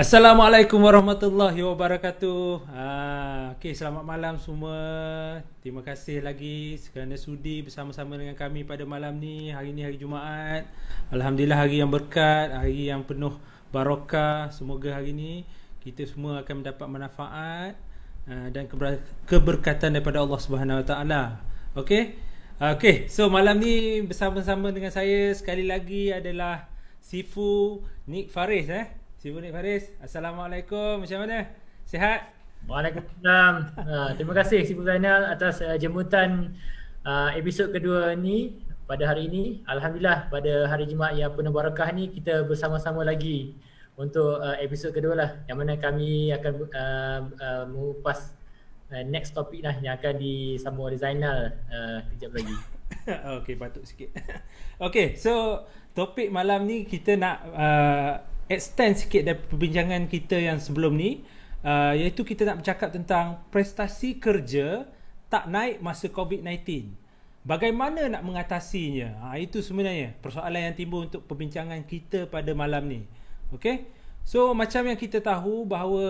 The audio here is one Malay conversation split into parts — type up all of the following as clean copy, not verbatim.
Assalamualaikum warahmatullahi wabarakatuh. Okey, selamat malam semua. Terima kasih lagi kerana sudi bersama-sama dengan kami pada malam ni. Hari ni hari Jumaat. Alhamdulillah, hari yang berkat, hari yang penuh barakah. Semoga hari ni kita semua akan mendapat manfaat dan keberkatan daripada Allah Subhanahu Wa Taala. Okey. Okey, so malam ni bersama-sama dengan saya sekali lagi adalah Sifu Nik Faris Sifu Nik Faris. Assalamualaikum. Macam mana? Sihat? Waalaikumsalam. Terima kasih Sifu Zainal atas jemputan episod kedua ni pada hari ini. Alhamdulillah, pada hari Jumaat yang penuh barakah ni kita bersama-sama lagi untuk episod kedua lah, yang mana kami akan mengupas next topik lah yang akan disambung oleh Zainal kejap lagi. Okey, batuk sikit. Okey, so topik malam ni kita nak extend sikit dari perbincangan kita yang sebelum ni, iaitu kita nak bercakap tentang prestasi kerja tak naik masa COVID-19. Bagaimana nak mengatasinya? Itu sebenarnya persoalan yang timbul untuk perbincangan kita pada malam ni. Okey. So macam yang kita tahu bahawa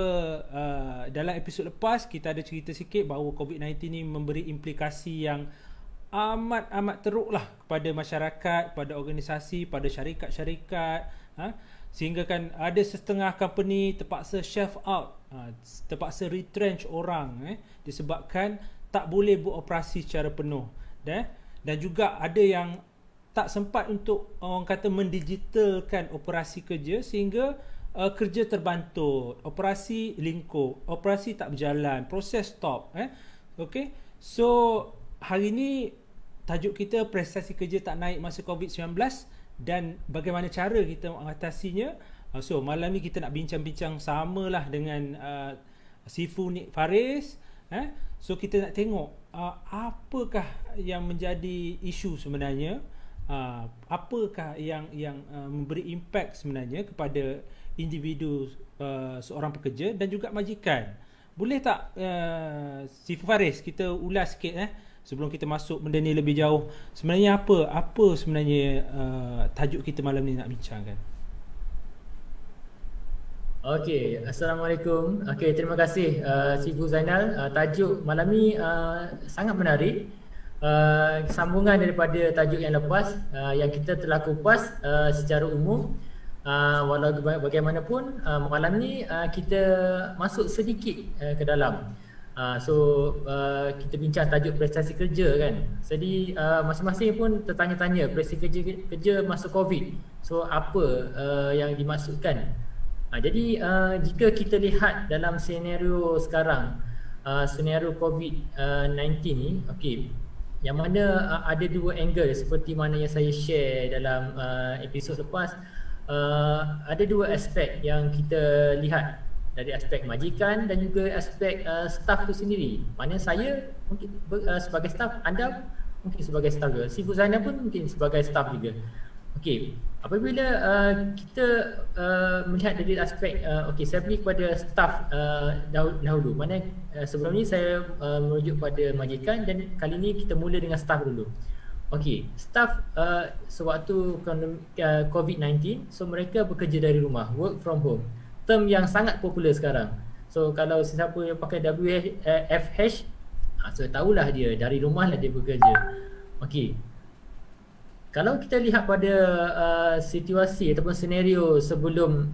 dalam episod lepas kita ada cerita sikit bahawa COVID-19 ni memberi implikasi yang amat teruk lah kepada masyarakat, pada organisasi, pada syarikat-syarikat, sehingga kan ada setengah company terpaksa chef out, terpaksa retrench orang disebabkan tak boleh beroperasi secara penuh, dan juga ada yang tak sempat untuk orang kata mendigitalkan operasi kerja, sehingga kerja terbantut, operasi lingkup, operasi tak berjalan, proses stop. Okay. So hari ni tajuk kita prestasi kerja tak naik masa COVID-19 dan bagaimana cara kita mengatasinya. So malam ni kita nak bincang-bincang samalah dengan Sifu Nik Faris. So kita nak tengok apakah yang menjadi isu sebenarnya, apakah yang memberi impact sebenarnya kepada individu seorang pekerja dan juga majikan. Boleh tak Sifu Faris kita ulas sikit sebelum kita masuk benda ni lebih jauh, sebenarnya apa sebenarnya tajuk kita malam ni nak bincangkan? Okey, Assalamualaikum. Okey, terima kasih Sifu Zainal. Tajuk malam ni sangat menarik. Sambungan daripada tajuk yang lepas yang kita telah kupas secara umum. Walau bagaimanapun malam ni kita masuk sedikit ke dalam. Kita bincang tajuk prestasi kerja kan. Jadi masing-masing pun tertanya-tanya prestasi kerja masa COVID. So apa yang dimaksudkan? Jadi jika kita lihat dalam senario sekarang, senario COVID-19 ni, okey, yang mana ada dua angle seperti mana yang saya share dalam episod lepas. Ada dua aspek yang kita lihat, dari aspek majikan dan juga aspek staff tu sendiri. Mana saya mungkin sebagai staff, anda mungkin sebagai staff juga, Sifu Zainal pun mungkin sebagai staff juga. Okey, apabila kita melihat dari aspek okey, saya pergi kepada staff dahulu. Mana sebelum ni saya merujuk pada majikan, dan kali ni kita mula dengan staff dulu. Okey, staff sewaktu COVID-19, so mereka bekerja dari rumah, work from home. Term yang sangat popular sekarang. So kalau siapa yang pakai WFH, so tahulah dia dari rumah lah dia bekerja. Okey. Kalau kita lihat pada situasi ataupun senario sebelum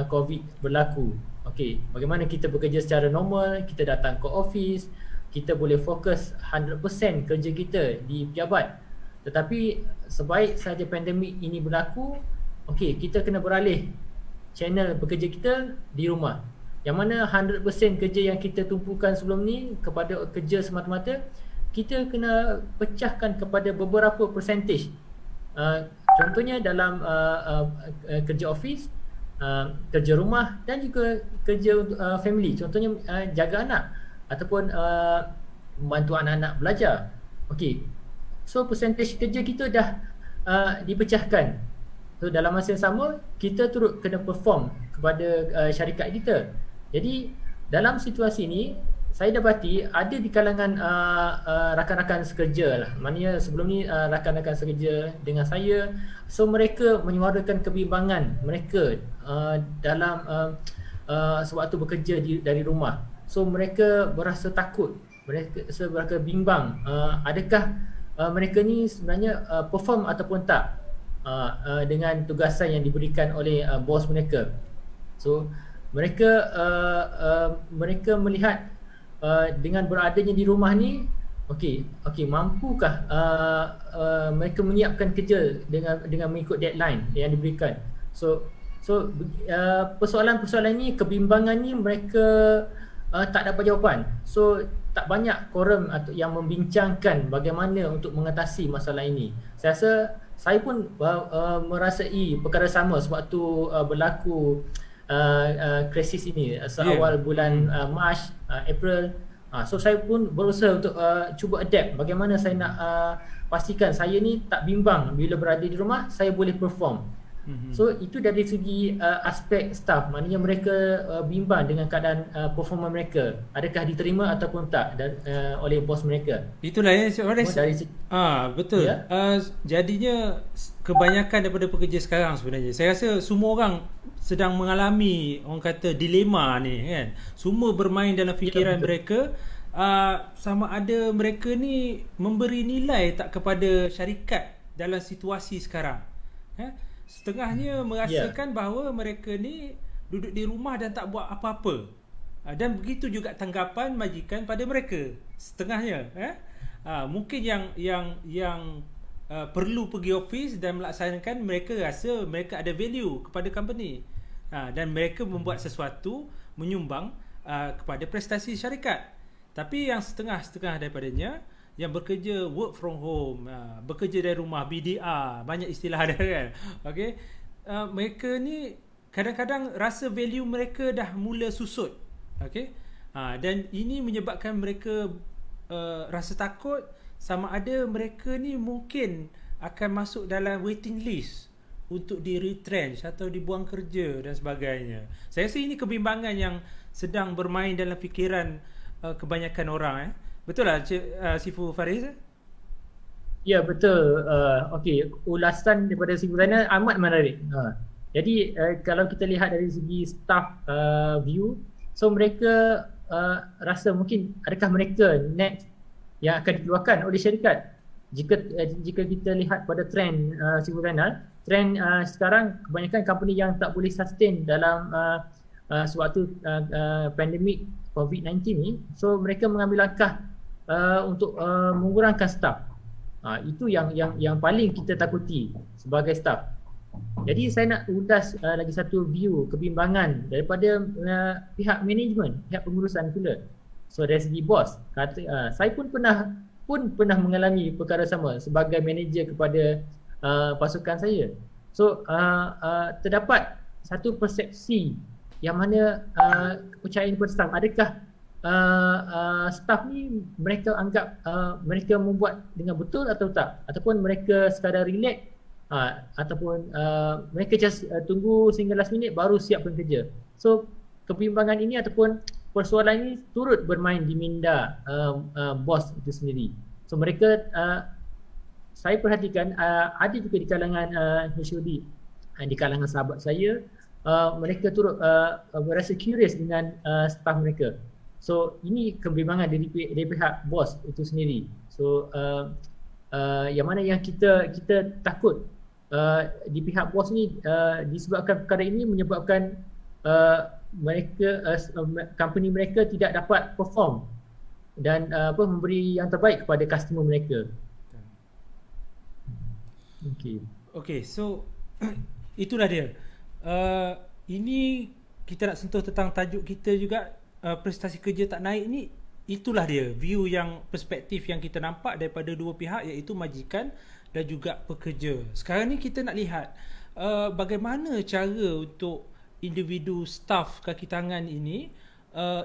COVID berlaku. Okey, bagaimana kita bekerja secara normal, kita datang ke office, kita boleh fokus 100% kerja kita di pejabat. Tetapi sebaik saja pandemik ini berlaku, okey, kita kena beralih channel bekerja kita di rumah. Yang mana 100% kerja yang kita tumpukan sebelum ni kepada kerja semata-mata, kita kena pecahkan kepada beberapa percentage. Contohnya dalam kerja office, kerja rumah dan juga kerja family. Contohnya jaga anak ataupun membantu anak-anak belajar. Okey. So percentage kerja kita dah dipecahkan. So dalam masa yang sama, kita turut kena perform kepada syarikat kita. Jadi dalam situasi ni, saya dapati ada di kalangan rakan-rakan sekerja lah. Maknanya sebelum ni rakan-rakan sekerja dengan saya, so mereka menyuarakan kebimbangan mereka dalam sewaktu bekerja dari rumah. So mereka berasa takut, mereka bimbang, adakah mereka ni sebenarnya perform ataupun tak dengan tugasan yang diberikan oleh bos mereka. So mereka melihat dengan beradanya di rumah ni, okey, mampukah mereka menyiapkan kerja dengan mengikut deadline yang diberikan. So persoalan-persoalan ni, kebimbangan ni mereka tak dapat jawapan. So tak banyak forum yang membincangkan bagaimana untuk mengatasi masalah ini. Saya rasa saya pun merasai perkara sama sewaktu berlaku krisis ini seawal bulan Mac, April. So saya pun berusaha untuk cuba adapt bagaimana saya nak pastikan saya ni tak bimbang bila berada di rumah, saya boleh perform. So itu dari segi aspek staff, maknanya mereka bimbang dengan keadaan performa mereka, adakah diterima ataupun tak oleh bos mereka. Itulah yang betul ya? Jadinya kebanyakan daripada pekerja sekarang sebenarnya, saya rasa semua orang sedang mengalami, orang kata, dilema ni kan. Semua bermain dalam fikiran mereka, sama ada mereka ni memberi nilai tak kepada syarikat dalam situasi sekarang. Setengahnya merasakan bahawa mereka ni duduk di rumah dan tak buat apa-apa, dan begitu juga tanggapan majikan pada mereka. Setengahnya mungkin yang perlu pergi office dan melaksanakan, mereka rasa mereka ada value kepada company, dan mereka membuat sesuatu, menyumbang kepada prestasi syarikat. Tapi yang setengah-setengah daripadanya yang bekerja work from home, bekerja dari rumah, BDR, banyak istilah dia kan. Okey. Mereka ni kadang-kadang rasa value mereka dah mula susut. Okey. Dan ini menyebabkan mereka rasa takut sama ada mereka ni mungkin akan masuk dalam waiting list untuk di retrench atau dibuang kerja dan sebagainya. Saya rasa ini kebimbangan yang sedang bermain dalam fikiran kebanyakan orang. Betul lah Sifu Faris? Ya, betul. Okey, ulasan daripada Sifu Zainal amat menarik. Jadi kalau kita lihat dari segi staff view, so mereka rasa mungkin adakah mereka next yang akan dikeluarkan oleh syarikat. Jika kita lihat pada trend Sifu Zainal, trend sekarang kebanyakan company yang tak boleh sustain dalam sewaktu pandemik COVID-19 ni, so mereka mengambil langkah untuk mengurangkan staff. Itu yang paling kita takuti sebagai staff. Jadi saya nak ulas lagi satu view kebimbangan daripada pihak management, pihak pengurusan pula. So dari segi bos, saya pun pernah mengalami perkara sama sebagai manager kepada pasukan saya. So terdapat satu persepsi yang mana kepercayaan kepada staff, adakah staff ni mereka anggap mereka membuat dengan betul atau tak, ataupun mereka sekadar relax, ataupun mereka just tunggu sehingga last minute baru siapkan kerja. So kebimbangan ini ataupun persoalan ini turut bermain di minda bos itu sendiri. So mereka saya perhatikan ada juga di kalangan HOD, di kalangan sahabat saya, mereka turut berasa curious dengan staff mereka. So ini kebimbangan dari pihak bos itu sendiri. So yang mana yang kita takut di pihak bos ni, disebabkan perkara ini menyebabkan mereka company mereka tidak dapat perform dan memberi yang terbaik kepada customer mereka. Okay, so itulah dia. Ini kita nak sentuh tentang tajuk kita juga, prestasi kerja tak naik ni. Itulah dia view yang, perspektif yang kita nampak daripada dua pihak, iaitu majikan dan juga pekerja. Sekarang ni kita nak lihat bagaimana cara untuk individu staf kaki tangan ini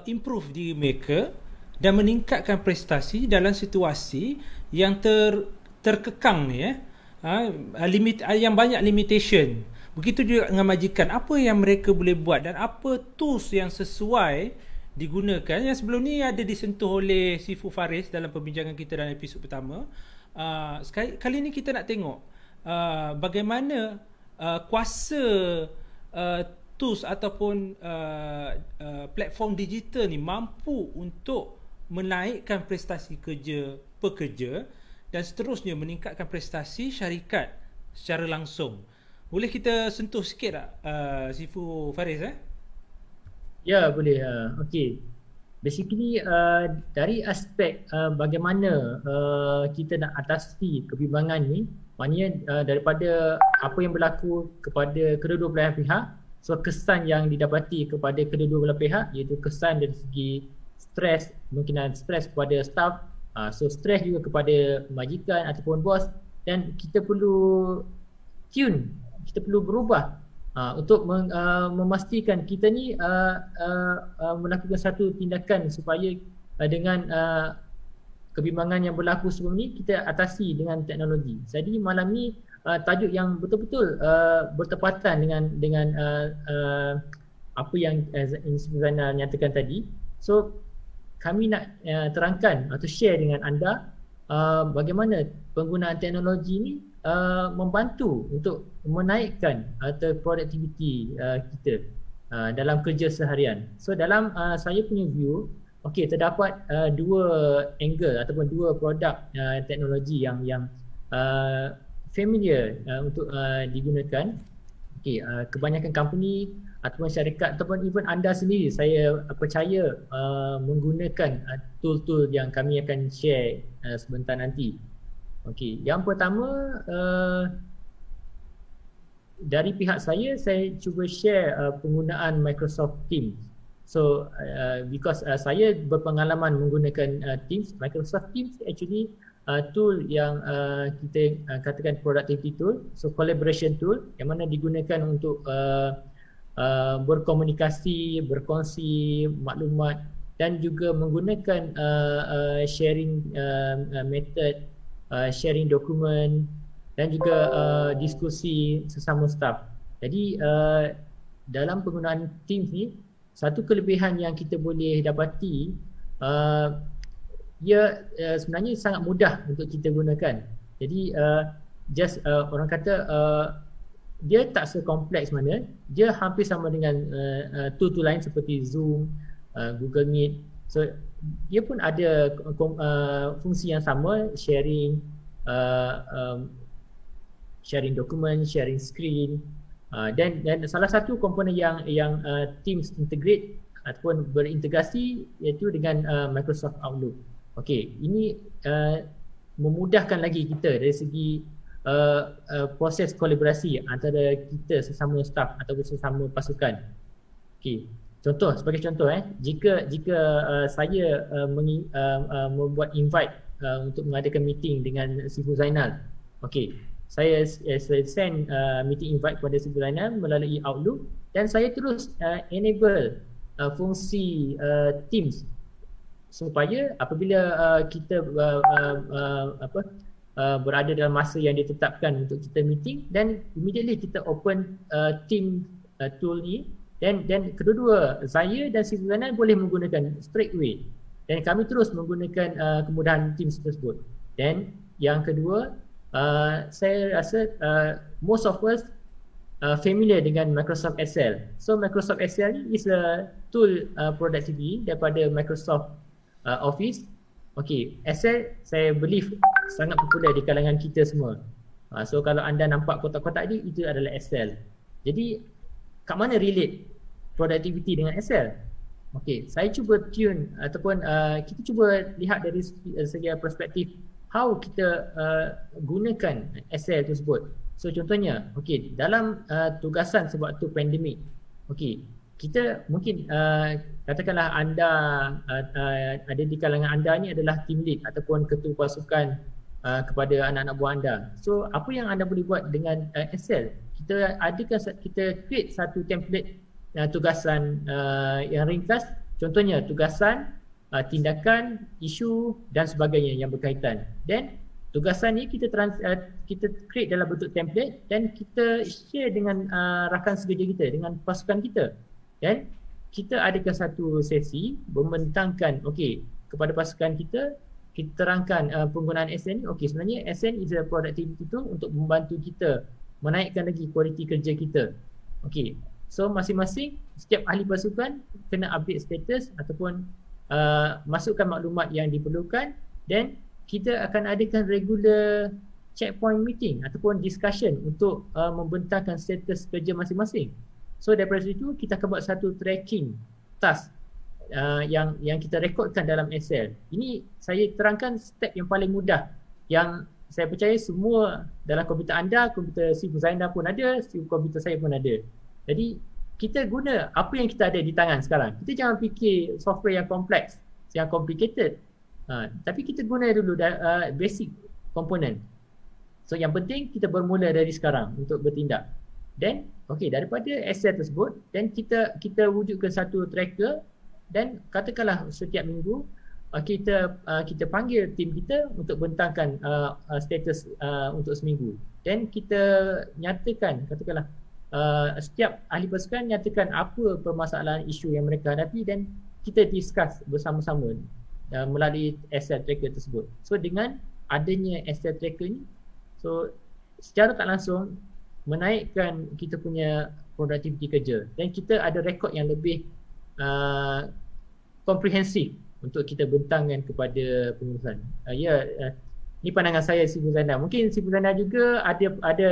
improve diri mereka dan meningkatkan prestasi dalam situasi yang terkekang ni, yang banyak limitation. Begitu juga dengan majikan, apa yang mereka boleh buat dan apa tools yang sesuai digunakan yang sebelum ni ada disentuh oleh Sifu Faris dalam perbincangan kita dalam episod pertama. Kali ni kita nak tengok bagaimana kuasa tools ataupun platform digital ni mampu untuk menaikkan prestasi kerja pekerja dan seterusnya meningkatkan prestasi syarikat secara langsung. Boleh kita sentuh sikit tak Sifu Faris? Ya, boleh. Okey. Basically dari aspek bagaimana kita nak atasi kebimbangan ni, maknanya daripada apa yang berlaku kepada kedua-dua belah pihak, so kesan yang didapati kepada kedua-dua belah pihak iaitu kesan dari segi stres, kemungkinan stres kepada staff, so stres juga kepada majikan ataupun bos, dan kita perlu tune, kita perlu berubah untuk memastikan kita ni melakukan satu tindakan supaya dengan kebimbangan yang berlaku sebelum ni kita atasi dengan teknologi. Jadi malam ni tajuk yang betul-betul bertepatan dengan apa yang Zainal nyatakan tadi. So kami nak terangkan atau share dengan anda bagaimana penggunaan teknologi ni membantu untuk menaikkan atau produktiviti kita dalam kerja seharian. So dalam saya punya view, okey, terdapat dua angle ataupun dua produk teknologi yang familiar untuk digunakan. Okey, kebanyakan company ataupun syarikat ataupun even anda sendiri, saya percaya menggunakan tool-tool yang kami akan share sebentar nanti. Okey, yang pertama dari pihak saya cuba share penggunaan Microsoft Teams. So because saya berpengalaman menggunakan Teams, Microsoft Teams actually tool yang kita katakan productivity tool, so collaboration tool yang mana digunakan untuk berkomunikasi, berkongsi maklumat dan juga menggunakan sharing method, sharing dokumen dan juga diskusi sesama staff. Jadi dalam penggunaan Teams ni, satu kelebihan yang kita boleh dapati, ia sebenarnya sangat mudah untuk kita gunakan. Jadi orang kata dia tak sekompleks mana, dia hampir sama dengan tool-tool lain seperti Zoom, Google Meet. So dia pun ada fungsi yang sama, sharing sharing dokumen, sharing screen, dan salah satu komponen yang Teams integrate ataupun berintegrasi iaitu dengan Microsoft Outlook. Okey, ini memudahkan lagi kita dari segi proses kolaborasi antara kita sesama staff ataupun sesama pasukan. Okey, sebagai contoh jika saya membuat invite untuk mengadakan meeting dengan Sifu Zainal. Okey, saya send meeting invite kepada Sifu Zainal melalui Outlook dan saya terus enable fungsi Teams supaya apabila kita berada dalam masa yang ditetapkan untuk kita meeting, dan immediately kita open Team tool ni, dan kedua-dua saya dan Sifu Zainal boleh menggunakan straight away, dan kami terus menggunakan kemudahan Teams tersebut. Dan yang kedua, saya rasa most of us familiar dengan Microsoft Excel. So Microsoft Excel ni is a tool productivity daripada Microsoft Office. Okey, Excel saya believe sangat popular di kalangan kita semua. So kalau anda nampak kotak-kotak ni, itu adalah Excel. Jadi kat mana relate productivity dengan Excel? Okey, saya cuba tune ataupun kita cuba lihat dari segi perspektif how kita gunakan Excel tersebut. So contohnya, okey, dalam tugasan sewaktu pandemik, okey, kita mungkin katakanlah anda ada di kalangan anda ni adalah team lead ataupun ketua pasukan kepada anak-anak buah anda. So apa yang anda boleh buat dengan Excel? Kita create satu template tugasan yang ringkas. Contohnya tugasan, tindakan, isu dan sebagainya yang berkaitan. Dan tugasan ni kita create dalam bentuk template dan kita share dengan rakan sekerja kita, dengan pasukan kita. Dan kita adakan satu sesi membentangkan kepada pasukan kita terangkan penggunaan SN ni. Sebenarnya SN is a productivity tool untuk membantu kita menaikkan lagi kualiti kerja kita. So masing-masing setiap ahli pasukan kena update status ataupun masukkan maklumat yang diperlukan, dan kita akan adakan regular checkpoint meeting ataupun discussion untuk membentangkan status kerja masing-masing. So daripada situ kita akan buat satu tracking task yang kita rekodkan dalam Excel. Ini saya terangkan step yang paling mudah yang saya percaya semua dalam komputer anda, komputer Sri Zainal pun ada, komputer saya pun ada. Jadi kita guna apa yang kita ada di tangan sekarang. Kita jangan fikir software yang kompleks, yang complicated. Tapi kita guna dulu basic komponen. So yang penting kita bermula dari sekarang untuk bertindak. Dan daripada Excel tersebut, dan kita wujudkan satu tracker, dan katakanlah setiap minggu kita panggil tim kita untuk bentangkan status untuk seminggu. Dan kita nyatakan, katakanlah setiap ahli pasukan nyatakan apa permasalahan isu yang mereka hadapi, dan kita discuss bersama-sama melalui Excel tracker tersebut. So dengan adanya Excel tracker ni, so secara tak langsung menaikkan kita punya produktiviti kerja, dan kita ada rekod yang lebih komprehensif untuk kita bentangkan kepada pengurusan. Ni pandangan saya, Sri Zainal. Mungkin Sri Zainal juga ada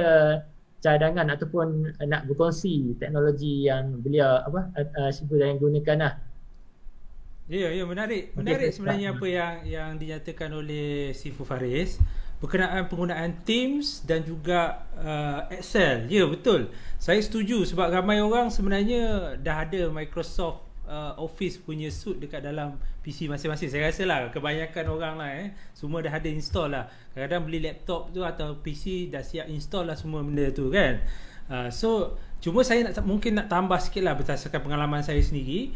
cadangan ataupun nak berkongsi teknologi yang beliau Sri Zainal gunakan lah. Ya, menarik sebenarnya apa yang dinyatakan oleh Sifu Faris berkenaan penggunaan Teams dan juga Excel. Ya, betul. Saya setuju sebab ramai orang sebenarnya dah ada Microsoft Office punya suite dekat dalam PC masing-masing. Saya rasa lah kebanyakan orang lah semua dah ada install lah. Kadang-kadang beli laptop tu atau PC dah siap install lah semua benda tu kan. So cuma saya mungkin nak tambah sikit lah berdasarkan pengalaman saya sendiri.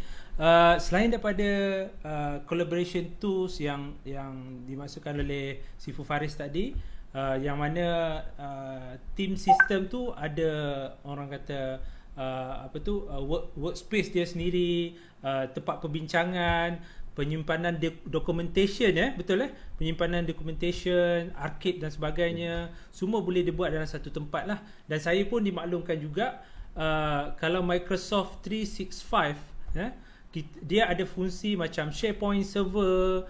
Selain daripada collaboration tools yang dimasukkan oleh Sifu Faris tadi, yang mana team system tu ada orang kata workspace dia sendiri, tempat perbincangan, penyimpanan documentation, betul penyimpanan documentation, archive dan sebagainya, semua boleh dibuat dalam satu tempat lah. Dan saya pun dimaklumkan juga kalau Microsoft 365 dia ada fungsi macam SharePoint server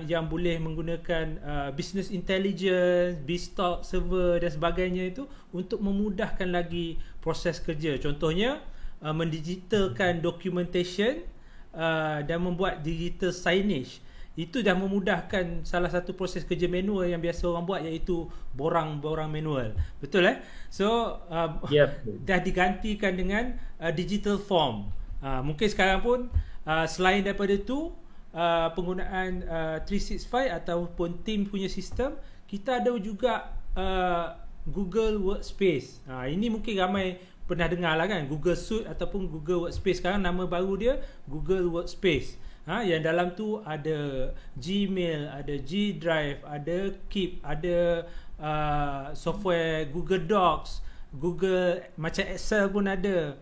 yang boleh menggunakan business intelligence, BizTalk server dan sebagainya itu untuk memudahkan lagi proses kerja. Contohnya mendigitalkan documentation dan membuat digital signage. Itu dah memudahkan salah satu proses kerja manual yang biasa orang buat, iaitu borang manual. Betul So dah digantikan dengan digital form. Mungkin sekarang pun selain daripada tu penggunaan 365 ataupun team punya sistem, kita ada juga Google Workspace. Ini mungkin ramai pernah dengar lah kan, Google Suite ataupun Google Workspace. Sekarang nama baru dia Google Workspace. Yang dalam tu ada Gmail, ada G Drive, ada Keep, ada software Google Docs, Google macam Excel pun ada.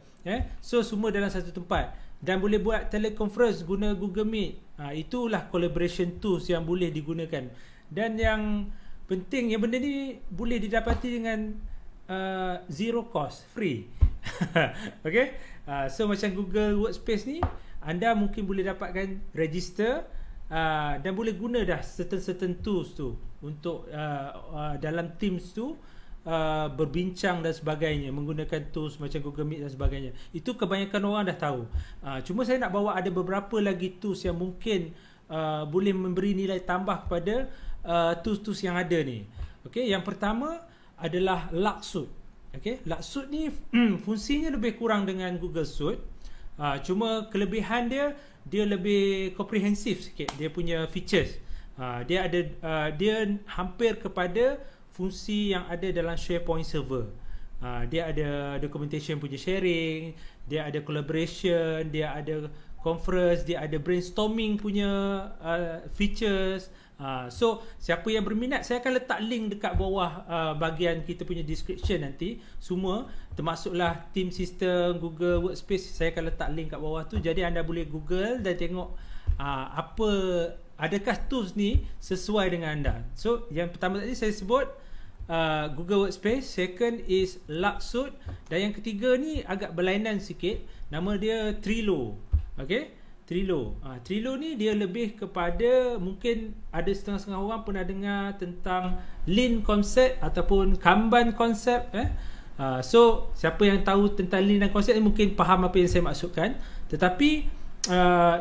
So semua dalam satu tempat, dan boleh buat teleconference guna Google Meet. Itulah collaboration tools yang boleh digunakan. Dan yang penting, yang benda ni boleh didapati dengan zero cost, free. Okay, so macam Google Workspace ni, anda mungkin boleh dapatkan register dan boleh guna dah certain tools tu untuk dalam Teams tu berbincang dan sebagainya, menggunakan tools macam Google Meet dan sebagainya. Itu kebanyakan orang dah tahu. Cuma saya nak bawa ada beberapa lagi tools yang mungkin boleh memberi nilai tambah kepada tools-tools yang ada ni. Okay, yang pertama adalah Luxsuite. Okay, Luxsuite ni fungsinya lebih kurang dengan Google Suite. Cuma kelebihan dia lebih komprehensif sikit, dia punya features. Dia hampir kepada fungsi yang ada dalam SharePoint server. Dia ada documentation punya sharing, dia ada collaboration, dia ada conference, dia ada brainstorming punya features. So siapa yang berminat, saya akan letak link dekat bawah bahagian kita punya description nanti semua, termasuklah team system, Google Workspace, saya akan letak link kat bawah tu. Jadi anda boleh Google dan tengok apa, adakah tools ni sesuai dengan anda. So yang pertama tadi saya sebut Google Workspace, second is Luxsuite, dan yang ketiga ni agak berlainan sikit, nama dia Trello. Okay, Trello. Trello ni dia lebih kepada, mungkin ada setengah-setengah orang pernah dengar tentang Lean konsep ataupun Kanban konsep. So siapa yang tahu tentang Lean dan konsep ni mungkin faham apa yang saya maksudkan. Tetapi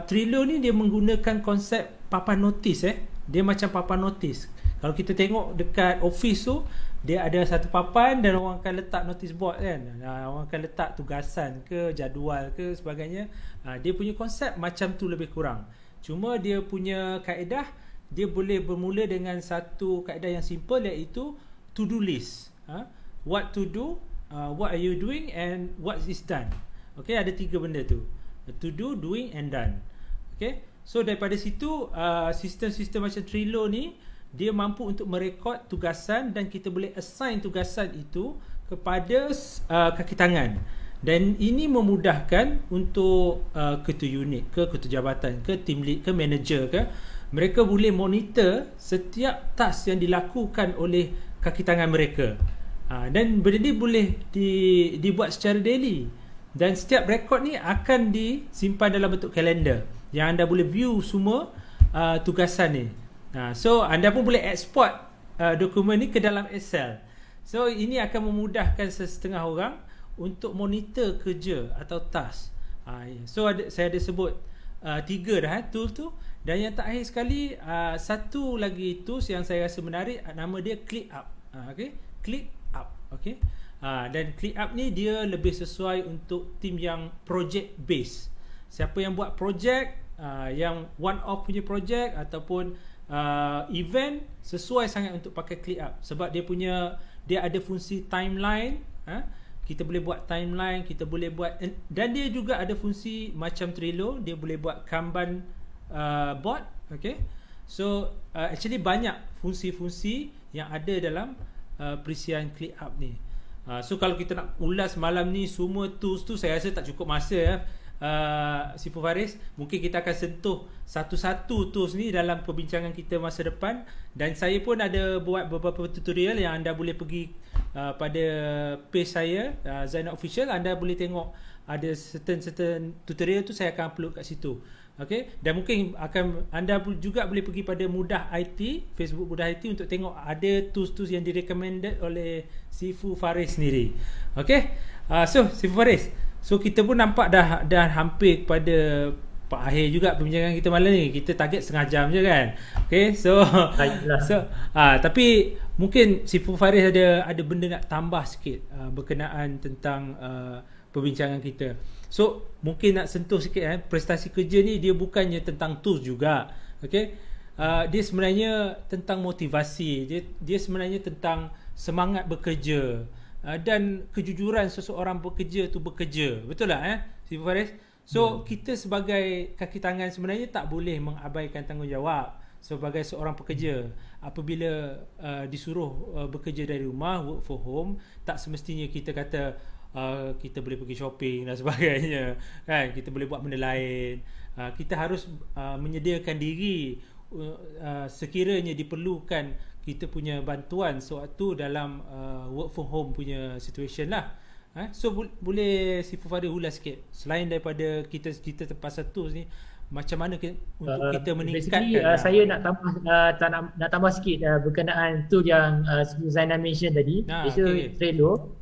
Trello ni dia menggunakan konsep papan notis. Dia macam papan notis. Kalau kita tengok dekat office tu, dia ada satu papan dan orang akan letak notice board kan. Orang akan letak tugasan ke, jadual ke, sebagainya. Dia punya konsep macam tu lebih kurang. Cuma dia punya kaedah, dia boleh bermula dengan satu kaedah yang simple, iaitu to-do list. What to do, what are you doing, and what is done. Okay, ada 3 benda tu. To do, doing and done. Okay, so daripada situ sistem-sistem macam Trello ni, dia mampu untuk merekod tugasan dan kita boleh assign tugasan itu kepada kaki tangan. Dan ini memudahkan untuk ketua unit ke, ketua jabatan ke, team lead ke, manager ke, mereka boleh monitor setiap task yang dilakukan oleh kaki tangan mereka. Dan benda ni boleh dibuat secara daily. Dan setiap rekod ni akan disimpan dalam bentuk kalender yang anda boleh view semua tugasan ni. So anda pun boleh export dokumen ni ke dalam Excel. So ini akan memudahkan setengah orang untuk monitor kerja atau task. So saya ada sebut 3 dah tools tu. Dan yang terakhir sekali, satu lagi tools yang saya rasa menarik, nama dia ClickUp. Okay, ClickUp. Okay, dan ClickUp ni dia lebih sesuai untuk tim yang project base. Siapa yang buat project, yang one off punya project ataupun event, sesuai sangat untuk pakai ClickUp sebab dia ada fungsi timeline. Kita boleh buat timeline, kita boleh buat, dan dia juga ada fungsi macam Trello, dia boleh buat Kanban board. Okay, so actually banyak fungsi-fungsi yang ada dalam perisian ClickUp ni. So kalau kita nak ulas malam ni semua tools tu, saya rasa tak cukup masa. Sifu Faris, mungkin kita akan sentuh satu-satu tools ni dalam perbincangan kita masa depan. Dan saya pun ada buat beberapa tutorial yang anda boleh pergi pada page saya, Zainal Official. Anda boleh tengok ada certain tutorial tu, saya akan upload kat situ. Okay, dan mungkin anda juga boleh pergi pada Mudah IT, Facebook Mudah IT, untuk tengok ada tools-tools yang direkomended oleh Sifu Faris sendiri. Okay, so Sifu Faris, so kita pun nampak dah hampir kepada akhir juga perbincangan kita malam ni. Kita target setengah jam je kan. Okay, so tapi mungkin Sifu Faris ada benda nak tambah sikit berkenaan tentang perbincangan kita. So mungkin nak sentuh sikit prestasi kerja ni dia bukannya tentang tools juga. Okay, dia sebenarnya tentang motivasi, dia sebenarnya tentang semangat bekerja dan kejujuran seseorang bekerja tu bekerja. Betul tak Sifu Faris? So kita sebagai kaki tangan sebenarnya tak boleh mengabaikan tanggungjawab sebagai seorang pekerja. Apabila disuruh bekerja dari rumah, work from home, tak semestinya kita kata kita boleh pergi shopping dan sebagainya kan, kita boleh buat benda lain. Kita harus menyediakan diri sekiranya diperlukan kita punya bantuan sewaktu dalam work from home punya situation lah. So boleh Sifu Faris ulas sikit, selain daripada kita cerita pasal tools ni, macam mana untuk kita meningkatkan. Saya nak tambah sikit berkenaan tool yang Zainal mention tadi, iaitu Trello.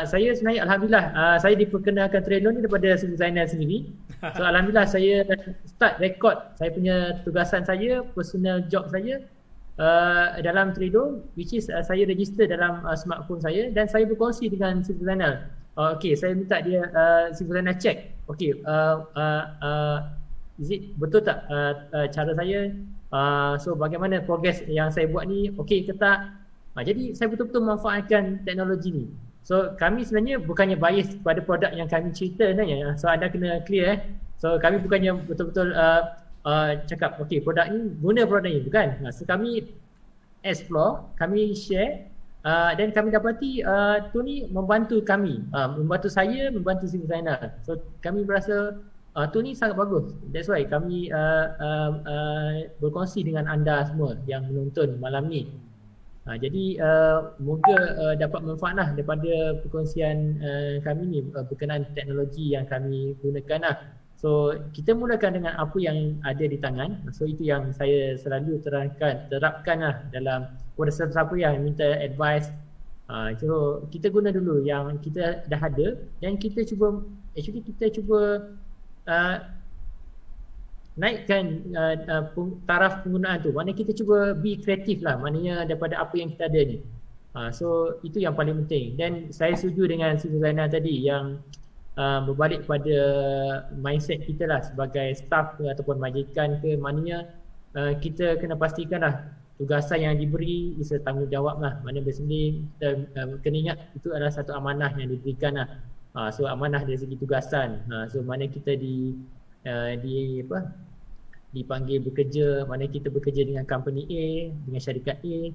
Saya sebenarnya alhamdulillah saya diperkenalkan Trello ni daripada Zainal sendiri. So alhamdulillah saya start record saya punya tugasan saya, personal job saya dalam Trello, which is saya register dalam smartphone saya dan saya berkongsi dengan Sifu Zainal. Okay, saya minta dia Sifu Zainal check. Okay, is it betul tak cara saya? So bagaimana progress yang saya buat ni, okay ke tak? Jadi saya betul-betul memanfaatkan teknologi ni. So kami sebenarnya bukannya bias pada produk yang kami cerita sebenarnya. So anda kena clear So kami bukannya betul-betul cakap okey produk ni, guna produk ni, bukan. So kami explore, kami share dan kami dapati tu ni membantu kami, membantu saya, membantu si designer. So kami berasa tu ni sangat bagus. That's why kami berkongsi dengan anda semua yang menonton malam ni. Jadi moga dapat manfaat lah daripada perkongsian kami ni berkenaan teknologi yang kami gunakan lah. So kita mulakan dengan apa yang ada di tangan. So itu yang saya selalu terapkan lah dalam kepada siapa yang minta advice. So kita guna dulu yang kita dah ada dan kita cuba naikkan taraf penggunaan tu. Maknanya kita cuba be kreatif lah, maknanya daripada apa yang kita ada ni. So itu yang paling penting. Dan saya setuju dengan Siti Zainal tadi yang berbalik pada mindset kita lah sebagai staff ke ataupun majikan ke, maknanya kita kena pastikan lah tugasan yang diberi is tanggungjawab lah. Maknanya basically kita kena ingat itu adalah satu amanah yang diberikan lah. So amanah dari segi tugasan. So mana kita dipanggil bekerja, mana kita bekerja dengan company A, dengan syarikat A.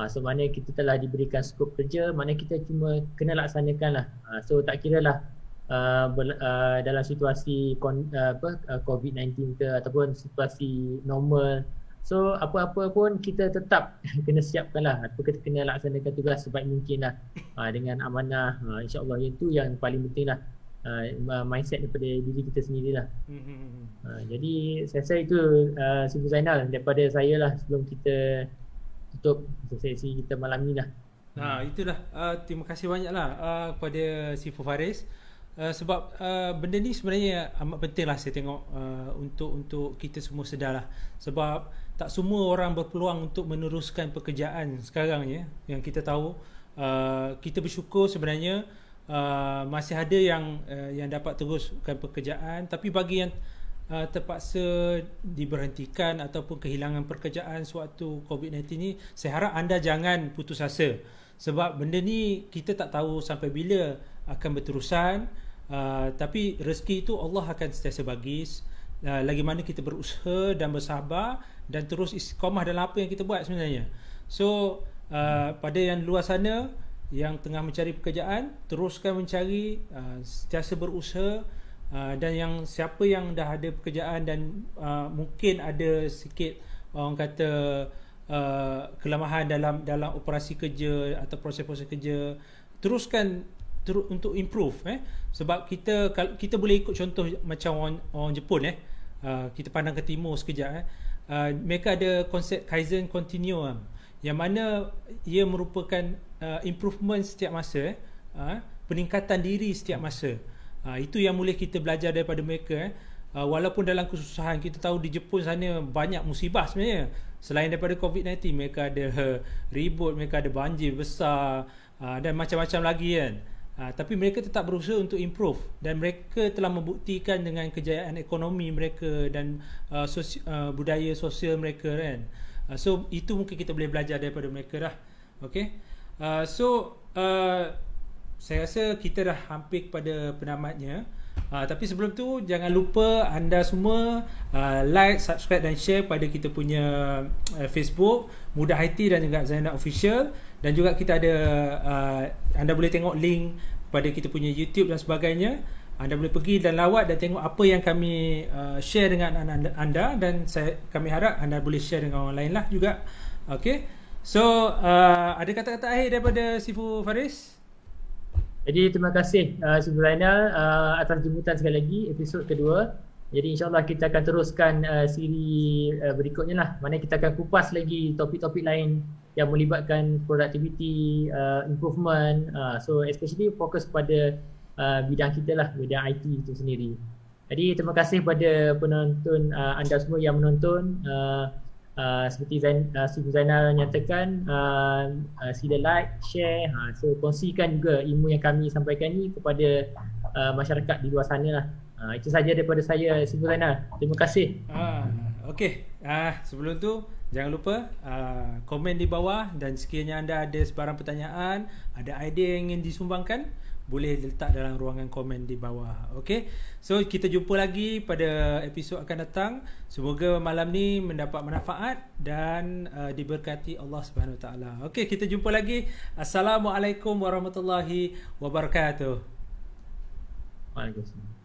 So mana kita telah diberikan skop kerja, mana kita cuma kena laksanakan lah. So tak kira lah dalam situasi COVID-19 ke ataupun situasi normal. So apa-apa pun kita tetap kena siapkan lah, atau kita kena laksanakan tugas sebaik mungkin lah dengan amanah. InsyaAllah itu yang paling penting lah, mindset daripada diri kita sendiri lah. Jadi saya rasa itu Siti Zainal daripada saya lah sebelum kita tutup sesi kita malam ni lah. Itulah, terima kasih banyak lah kepada Sifu Faris. Sebab benda ni sebenarnya amat penting lah saya tengok, untuk kita semua sedar lah. Sebab tak semua orang berpeluang untuk meneruskan pekerjaan sekarang ya. Yang kita tahu, kita bersyukur sebenarnya masih ada yang dapat teruskan pekerjaan. Tapi bagi yang terpaksa diberhentikan ataupun kehilangan pekerjaan sewaktu COVID-19 ni, saya harap anda jangan putus asa. Sebab benda ni kita tak tahu sampai bila akan berterusan. Tapi rezeki itu Allah akan sentiasa bagi, lagi mana kita berusaha dan bersabar dan terus istiqamah dalam apa yang kita buat sebenarnya. So pada yang luar sana yang tengah mencari pekerjaan, teruskan mencari, sentiasa berusaha. Dan yang siapa yang dah ada pekerjaan dan mungkin ada sikit orang kata kelemahan dalam operasi kerja atau proses-proses kerja, teruskan untuk improve sebab kita boleh ikut contoh macam orang Jepun kita pandang ke timur sekejap mereka ada konsep Kaizen Continuum yang mana ia merupakan improvement setiap masa, peningkatan diri setiap masa. Itu yang boleh kita belajar daripada mereka. Walaupun dalam kesusahan, kita tahu di Jepun sana banyak musibah sebenarnya. Selain daripada COVID-19, mereka ada ribut, mereka ada banjir besar dan macam-macam lagi kan. Tapi mereka tetap berusaha untuk improve dan mereka telah membuktikan dengan kejayaan ekonomi mereka dan budaya sosial mereka kan. So itu mungkin kita boleh belajar daripada mereka dah. Okay. Saya rasa kita dah hampir kepada penamatnya. Tapi sebelum tu jangan lupa anda semua like, subscribe dan share pada kita punya Facebook Mudah IT dan juga Zainal Official. Dan juga kita ada anda boleh tengok link pada kita punya YouTube dan sebagainya. Anda boleh pergi dan lawat dan tengok apa yang kami share dengan anda. Dan kami harap anda boleh share dengan orang lain lah juga. Okay. So ada kata-kata akhir daripada Sifu Faris? Jadi terima kasih Siti Zainal atas jemputan sekali lagi episod kedua. Jadi insyaAllah kita akan teruskan siri berikutnya lah. Mana kita akan kupas lagi topik-topik lain yang melibatkan productivity, improvement. So especially fokus pada bidang kita lah, bidang IT itu sendiri. Jadi terima kasih pada penonton anda semua yang menonton. Seperti Siti Zainal nyatakan, sila like, share, so kongsikan juga ilmu yang kami sampaikan ni kepada masyarakat di luar sana lah. Itu saja daripada saya, Siti Zainal. Terima kasih. Okey, sebelum tu jangan lupa komen di bawah, dan sekiranya anda ada sebarang pertanyaan, ada idea yang ingin disumbangkan, boleh letak dalam ruangan komen di bawah. Okay, so kita jumpa lagi pada episod akan datang. Semoga malam ni mendapat manfaat dan diberkati Allah Subhanahu Wa Taala. Okay, kita jumpa lagi. Assalamualaikum warahmatullahi wabarakatuh. Waalaikumsalam.